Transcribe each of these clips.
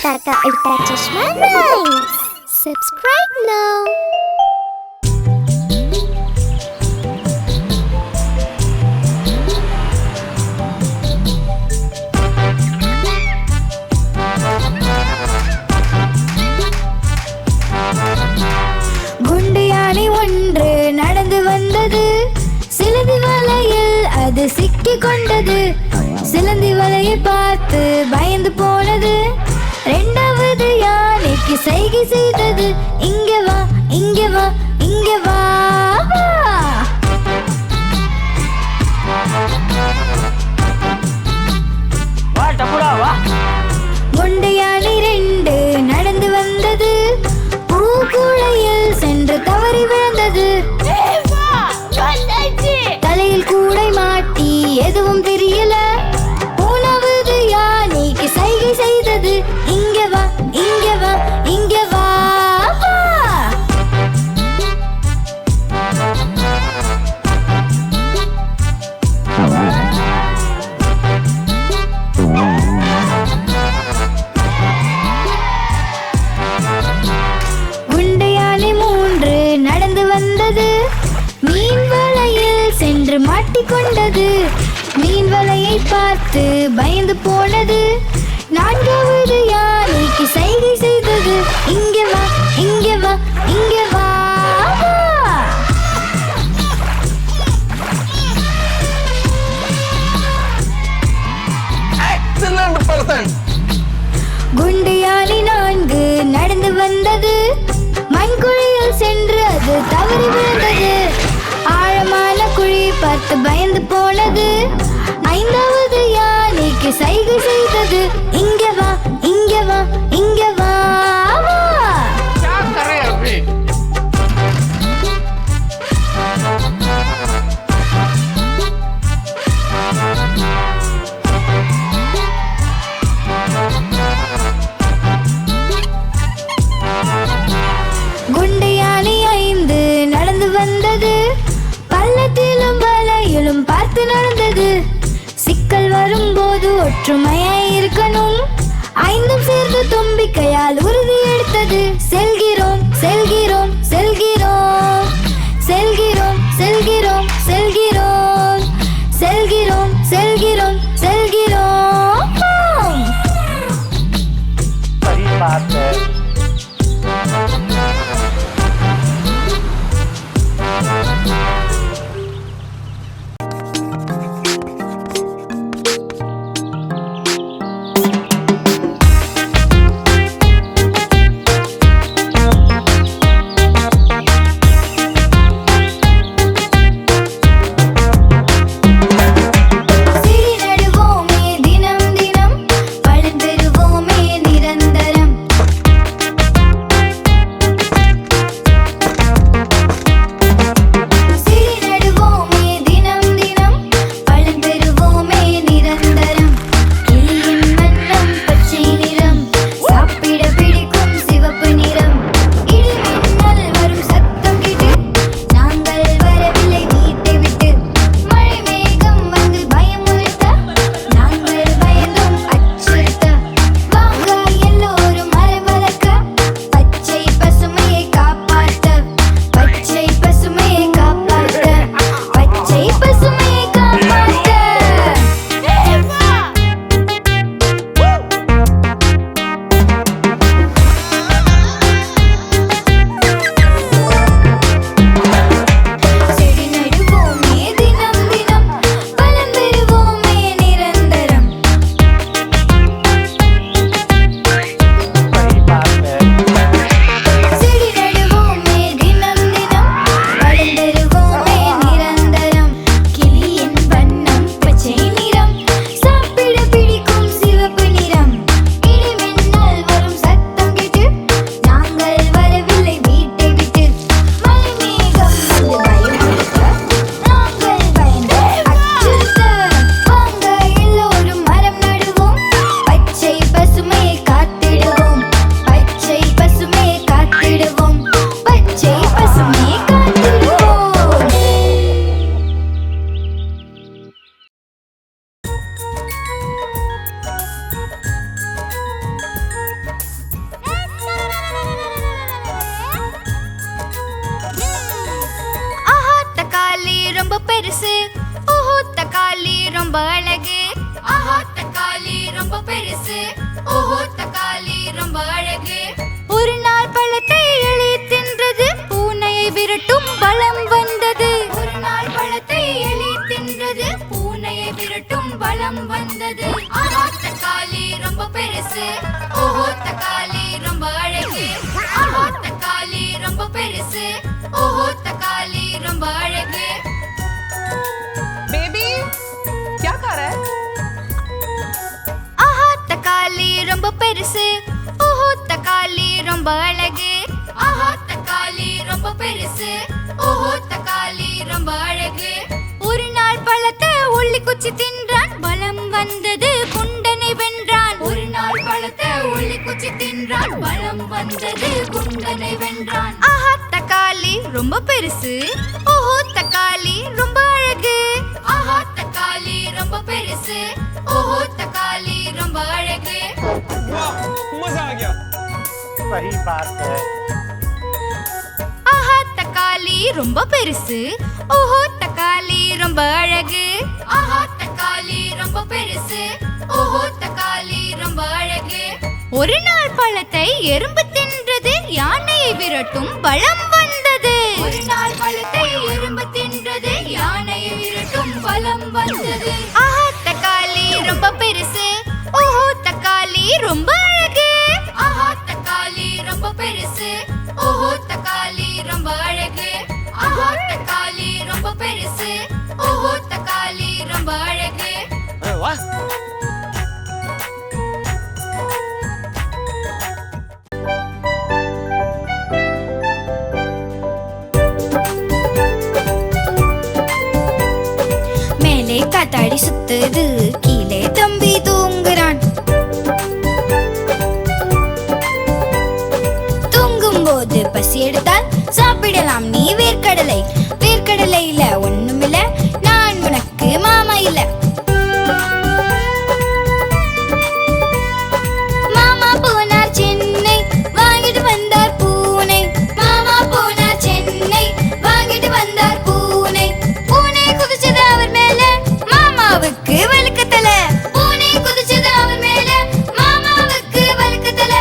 Tarka Ultra Chashma Rhymes. Subscribe now. குண்டியானி ஒன்று நடந்து வந்தது. சிலந்தி வலையில் அது சிக்கி கொண்டது. சிலந்தி வலையை பார்த்து பயந்து போனது. இரண்டாவது யானைக்கு சைகை செய்தது. இங்கே வா, இங்கே வா, இங்கே வா. குண்டியானி ரெண்டு நடந்து வந்தது. பூக்குழையில் சென்று தவறி விழுந்தது. தலையில் கூடை மாட்டி எதுவும் தெரியல. மூணாவது யானைக்கு சைகை செய்தது. இங்கே வா, இங்கே வா, இங்கே வா. குண்டையானை மூன்று நடந்து வந்தது. மீன் வலையில் சென்று மாட்டிக்கொண்டது. மீன் வலையை பார்த்து பயந்து போனது. நான்காவது யானைக்கு சைகை செய்தது. இங்கே வா, இங்கே வா, இங்கே வா. குண்டு யானை நான்கு நடந்து வந்தது. மண்குழியில் சென்று அது தவறி விழுந்தது. ஆழமான குழி பார்த்து பயந்து போனது. ஐந்தாவது யானைக்கு சைகை செய்தது. இங்கே வா, இங்கே வா, இங்கே வா. குண்டு யானை ஐந்து நடந்து வந்தது. பள்ளத்திலும் வலையிலும் பார்த்து நடந்தது. சிக்கல் வரும்போது ஒற்றுமையாய் இருக்கணும். ஐந்தும் சேர்ந்து தும்பிக்கையால் உறுதி எடுத்தது. செல்கிறோம், செல்கிறோம், செல்கிறோம், செல்கிறோம், செல்கிறோம், செல்கிறோம், செல்கிறோம், செல்கிறோம், செல்கிறோம். ரொம்ப அழகு. ஆஹா தக்காளி ரொம்ப பெருசு, ஓஹோ தக்காளி ரொம்ப அழகு. ஒரு நாள் பழத்தை எலி தின்றது, பூனையை விரட்டும் பலம் வந்தது. ஒரு நாள் பழத்தை எலி தின்றது, பூனையை விரட்டும் பலம் வந்தது. ஆஹா தக்காளி ரொம்ப பெருசு, ஓஹோ தக்காளி ரொம்ப அழகு. ஆஹா தக்காளி ரொம்ப பெருசு, ஓஹோ தக்காளி ரொம்ப அழகு. बेबी क्या कर रहा है? ஆஹா தக்காளி ரொம்ப பெருசு, ஓஹோ தக்காளி ரொம்ப அழகு. ஆஹா தக்காளி ரொம்ப பெருசு, ஓஹோ தக்காளி ரொம்ப அழகு. ஒரு நாள் பழத்தை உள்ளி குச்சி தின்றான், பலம் வந்தது, குண்டனை வென்றான். ஒரு நாள் பழத்தை உள்ளி குச்சி தின்றான், பலம் வந்தது, குண்டனை வென்றான். ஆஹா தக்காளி ரொம்ப பெருசு, ஓஹோ தக்காளி ரொம்ப அழகு. ஆஹா தக்காளி ரொம்ப பெருசு, ஓஹோ தக்காளி ரொம்ப அழகு. वाह, मजा आ गया। सही बात है। ஆஹா தக்காளி ரொம்ப பெருசு, ஓஹோ தக்காளி ரொம்ப அழகு. ஆஹா தக்காளி ரொம்ப பெருசு, ஓஹோ தக்காளி ரொம்ப அழகு. ஒரு நாள் பழத்தை எறும்பு தின்றது, யானையை விரட்டும் பலம் வந்தது. ஒரு நாள் பழத்தை எறும்பு தின்றது, யானையை விரட்டும் பலம் வந்தது. ஆஹா தக்காளி ரொம்ப பெருசு, ஓஹோ தக்காளி ரொம்ப அழகு. ஆஹா தக்காளி ரொம்ப பெருசு, ஓஹோ தக்காளி ரொம்ப அழகு. ஆஹா தக்காளி ரொம்ப பெருசு, ஓஹோ தக்காளி ரொம்ப அழகு. वाह மேலே காத்தாடி சுத்துது, கீழே தம்பி தூங்குறான். தூங்கும் போது பசி எடுத்தால் சாப்பிடலாம் நீ வேர்க்கடலை. வேர்க்கடலையில ஒண்ணுமில்ல, நான் உனக்கு மாமா இல்ல. மாமா போனார் சென்னை, வாங்கிட்டு வந்தார் பூனை. மாமா போனார் சென்னை, வாங்கிட்டு வந்தார் பூனை. பூனை குதிச்சது அவர் மேல, மாமாவுக்கு வழுக்கத்தல. பூனை குதிச்சது அவர் மேல, மாமாவுக்கு வழுக்கத்தல.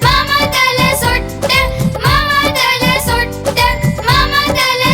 மாமா தலை சொட்ட, மாமா தலை சொட்ட, மாமா தலை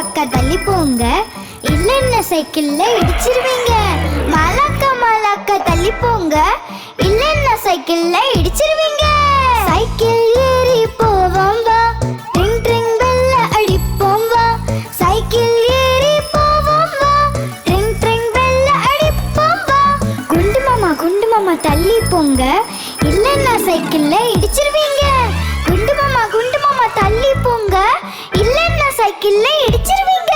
மலக்கா தள்ளி போங்க, இல்லைன்னா சைக்கிள்ல இடிச்சிருவீங்க. மலக்கா மலக்கா தள்ளி போங்க, இல்லைன்னா சைக்கிள்ல இடிச்சிருவீங்க. சைக்கிள் ஏறி போவோம் வா, ட்ரிங் ட்ரிங் பெல்ல அடிப்போம் வா. சைக்கிள் ஏறி போவோம் வா, ட்ரிங் ட்ரிங் பெல்ல அடிப்போம் வா. குண்டு மாமா தள்ளி போங்க, இல்லைன்னா சைக்கிள்ல இடிச்சிருவீங்க. குண்டு மாமா தள்ளி போங்க, இல்லைன்னா சைக்கிள்ல இடிச்சிருவீங்க.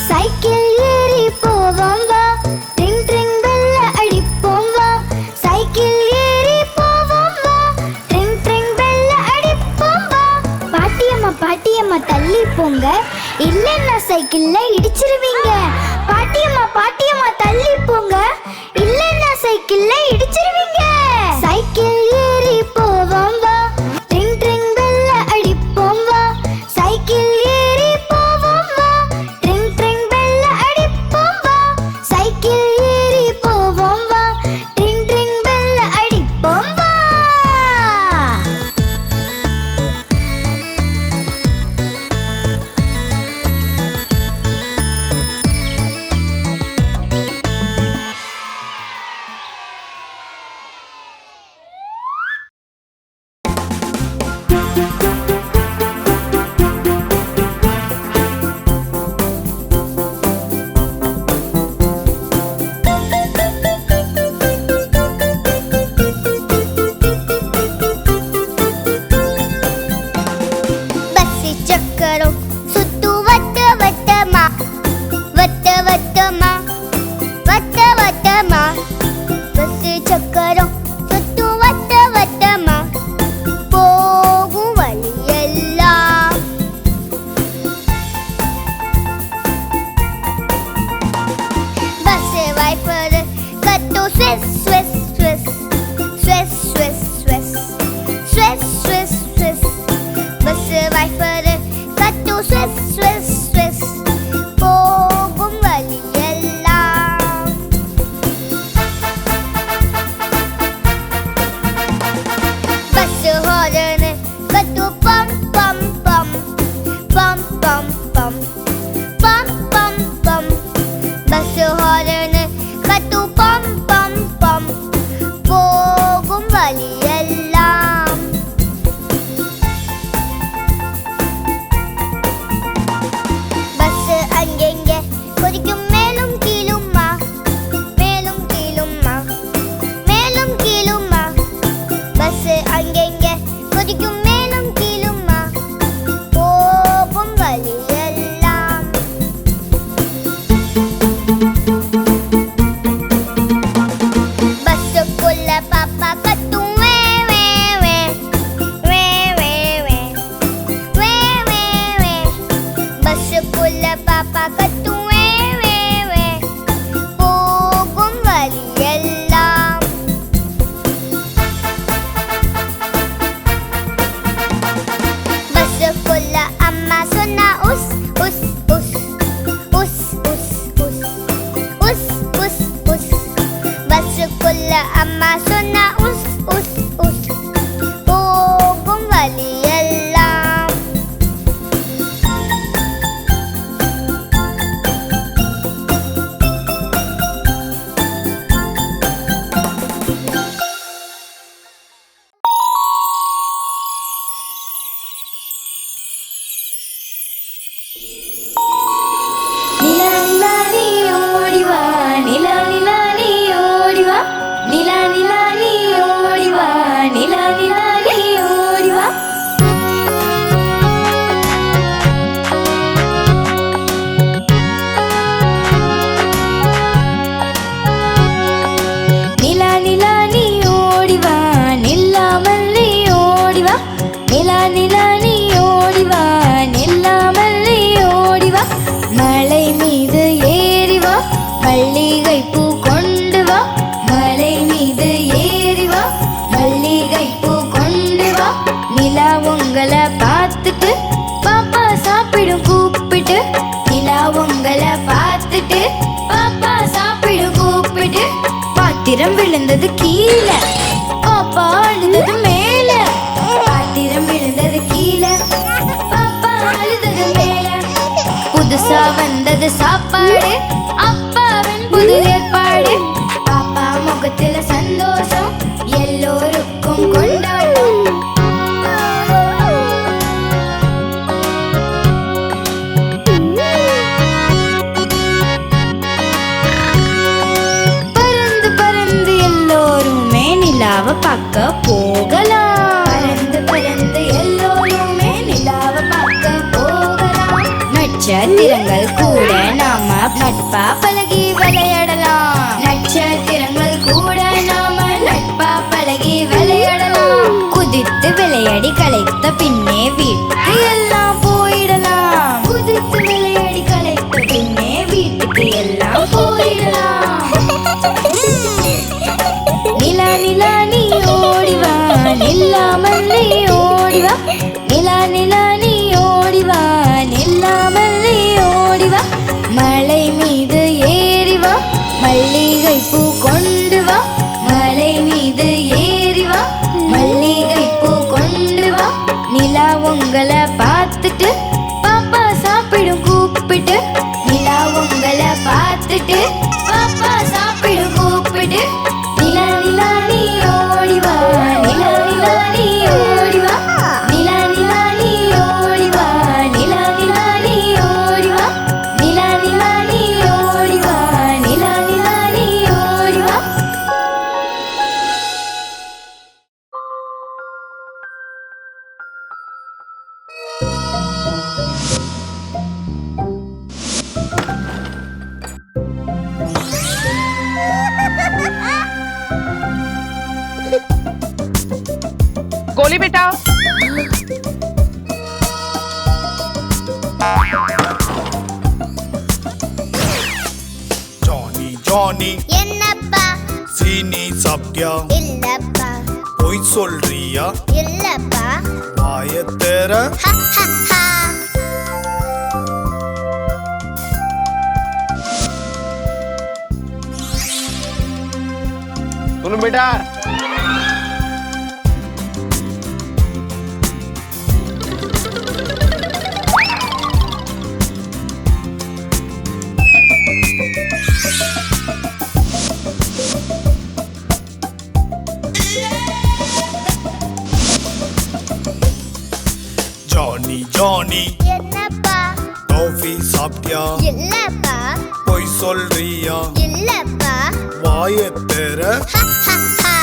சைக்கிள் ஏறி போவோம் வா, ட்ரிங் ட்ரிங் பெல்ல அடிப்போம் வா. சைக்கிள் ஏறி போவோம் வா, ட்ரிங் ட்ரிங் பெல்ல அடிப்போம் வா. பாட்டியம்மா தள்ளி போங்க, இல்லைன்னா சைக்கிள்ல இடிச்சிருவீங்க. பாட்டியம்மா தள்ளி போங்க, இல்லைன்னா சைக்கிள்ல இடிச்சிருவீங்க. சைக்கிள் ஏறி போவோம் வா, ட்ரிங் ட்ரிங் பெல்ல அடிப்போம் வா. சைக்கிள் ஏறி போவோம் வா, ட்ரிங் ட்ரிங் பெல்ல அடிப்போம் வா. சைக்கிள் ஏறி போவோம் வா, ட்ரிங் ட்ரிங் பெல்ல அடிப்போம் வா. பஸ்ஸு சக்கரம் சுத்து வட்ட வட்டமா, வட்ட வட்டமா, வட்ட வட்டமா. பஸ்ஸு சக்கரம் சுத்து வட்ட வட்டமா, போகும் வழியெல்லாம். பஸ்ஸு வைப்பர் கட்டு swish swish swish swish swish swish swish swish swish. Bus wiper கட்டு ஸ்விஸ் ஸ்விஸ் ஸ்விஸ், போகும் வழியெல்லாம். பஸ்ஸு ஹாரன் கட்டு பம் பம் பம் பம் பம் பம் பம் பம் பம். பஸ்ஸு ஹாரன் கட்டு பம் பம் பம், போகும் வழியெல்லாம். பஸ்ஸு அங்கெங்க கொதிக்கும் மேலும் கீழுமா, மேலும் கீழுமா, மேலும் கீழுமா. பஸ்ஸு அங்கெங்க கொதிக்கும் மேலும் கீழுமா, போகும் வழியெல்லாம். பஸ்ஸுக்குள்ள பாப்பா கத்தும் வே வே வே வே வே வே வே வே வே. பஸ்ஸுக்குள்ள பாப்பா கத்தும் வே வே வே, போகும் வழியெல்லாம். பஸ்ஸுக்குள்ள அம்மா சொன்னா உஸ் உஸ் உஸ் உஸ் உஸ் உஸ் உஸ் உஸ் உஸ். பஸ்ஸுக்குள்ள அம்மா சொன்னா உஸ் உஸ் உஸ், போகும் வழியெல்லாம். நிலா நிலா நீ ஓடி வா, நிலா நிலா நீ ஓடி வா. நிலா நிலா நீ ஓடி வா, நிலா நிலா நீ ஓடி வா. நிலா நிலா நீ ஓடி வா, நில்லாமல் நீ ஓடி வா. நிலா நிலா நீ ஓடி வா, நில்லாமல் நீ ஓடி வா. மலை மீது ஏறி வா, மல்லிகை பூ கொண்டு வா. மலை மீது ஏறி வா, மல்லிகை பூ கொண்டு வா. நிலா உங்களை பார்த்துட்டு பாப்பா சாப்பிடும் கூப்பிட்டு. நிலா உங்களை பார்த்துட்டு பாப்பா சாப்பிடும் கூப்பிட்டு. பாத்திரம் விழுந்தது கீழே, பாப்பா அழுதது மேல. பாத்திரம் விழுந்தது கீழே, பாப்பா அழுதது மேல. புதுசா வந்தது சாப்பாடு, அப்பாவின் புது ஏற்பாடு. பாப்பா முகத்துல சந்தோஷம், எல்லோருக்கும் கொண்டாட்டம். பறந்து பறந்து எல்லோருமே நிலாவை பார்க்க போகலாம். பறந்து பறந்து எல்லோருமே நிலாவை பார்க்க போகலாம். நட்சத்திரங்கள் கூட நாம நட்பா பழகி விளையாடலாம். நட்சத்திரங்கள் கூட நாம நட்பா பழகி விளையாடலாம். குதித்து விளையாடி களைத்த பின்னே வீட்டுக்கு எல்லாம் போயிடலாம். குதித்து விளையாடி களைத்த பின்னே வீட்டுக்கு எல்லாம் போயிடலாம். நிலா நிலா நீ ஓடிவா, நில்லாமல் நீ ஓடிவா. நிலா நிலா நீ ஓடிவா, நில்லாமல் நீ ஓடிவா. மலை மீது ஏறிவா, மல்லிகை பூ கொண்டு வா. மலை மீது ஏறிவா, மல்லிகை பூ கொண்டு வா. நிலா உங்களை பார்த்துட்டு பாப்பா சாப்பிடும் கூப்பிட்டு. நிலா உங்களை பார்த்துட்டு பாப்பா சாப்பிடும் கூப்பிட்டு. நிலா நிலா நீ ஓடிவா, நிலா நிலா நீ ஓடிவா. நிலா நிலா நீ ஓடிவா, நிலா நிலா நீ ஓடிவா. நிலா நிலா நீ ஓடிவா, நிலா நிலா நீ ஓடிவா. गोली बेटा। ஜானி ஜானி என்னப்பா? சீனி சாப்பிட்டியா? இல்லப்பா. பொய் சொல்றியா? இல்லப்பா. வாயத்தேர ஹ, ஹ, ஹ. सुनो बेटा, ஜானி ஜானி என்னப்பா? டாஃபி சாப்பிட்டியா? இல்லப்பா. பொய் சொல்றியா? இல்லப்பா. வாயத்தேர ஹ, ஹ, ஹ.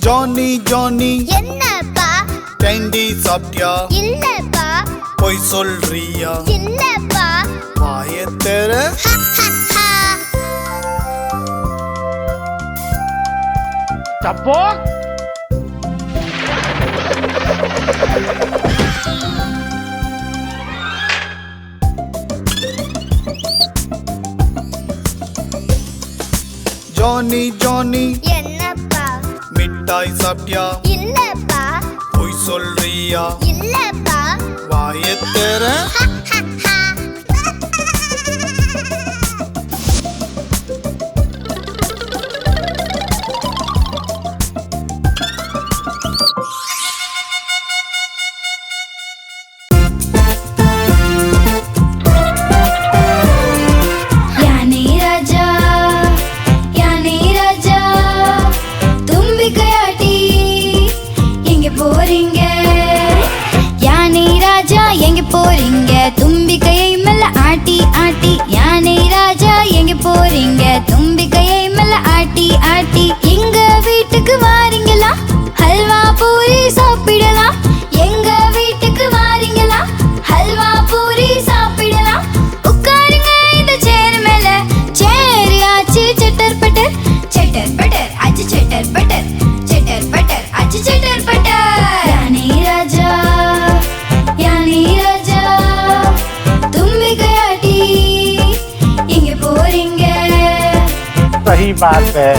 ஜானி ஜானி என்னப்பா? கேண்டி சாப்பிட்டியா? இல்லப்பா. பொய் சொல்றியா? இல்லப்பா. வாயத்தேர ஹ, ஹ, ஹ. चप्पो। ஜானி ஜானி என்னப்பா? மிட்டாய் சாப்பிட்டியா? இல்லப்பா. பொய் சொல்றியா? இல்லப்பா. வாயத்தேர ஹ, ஹ, ஹ. யானை ராஜா, யானை ராஜா, தும்பிக்கையாட்டி எங்க போறீங்க? யானை ராஜா எங்க போறீங்க? தும்பிக்கையை மெல்ல ஆட்டி ஆட்டி. யானை ராஜா எங்க போறீங்க? தும்பிக்கையை மெல்ல ஆட்டி ஆட்டி. எங்க வீட்டுக்கு வாரீங்களா? ஹல்வா பூரி சாப்பிடலாம். எங்க வீட்டுக்கு வாரீங்களா? ஹல்வா பூரி சாப்பிடலாம். உட்காருங்க இந்த சேர் மேல. சேர் ஆச்சு சட்டர் பட்டர், சட்டர் பட்டர் ஆச்சு சட்டர் பட்டர், சட்டர் பட்டர் ஆச்சு சட்டர் பட்டர். யானை ராஜா, யானை ராஜா, தும்பிக்கையாட்டி எங்க போறீங்க? सही बात है।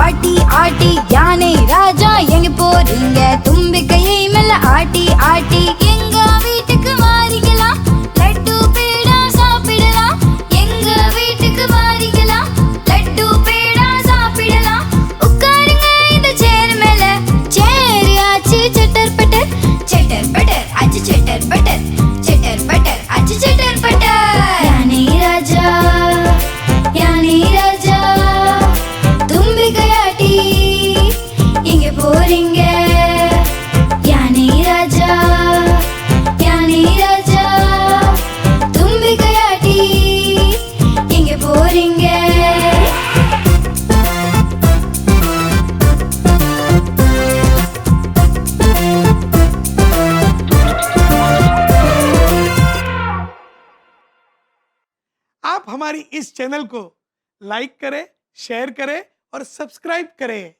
ஆட்டி ஆட்டி யானை ராஜா எங்க போறீங்க தும்பிக்கையை மெல்ல ஆட்டி ஆட்டி எங்க வீட்டுக்கு வாரீங்களா லட்டு பேடா சாப்பிடலாம் எங்க வீட்டுக்கு வாரீங்களா லட்டு பேடா சாப்பிடலாம் உட்காருங்க இந்த சேர் மேல சேர் ஆச்சு சட்டர் பட்டர் ஆச்சு சட்டர் பட்டர் ஆச்சு சட்டர் பட்டர் யானை ராஜா தும்பிக்கையாட்டி எங்க போறீங்க யானை ராஜா தும்பிக்கையாட்டி எங்க போறீங்க आप हमारी इस चैनल को लाइक करें, शेयर करें और सब्सक्राइब करें।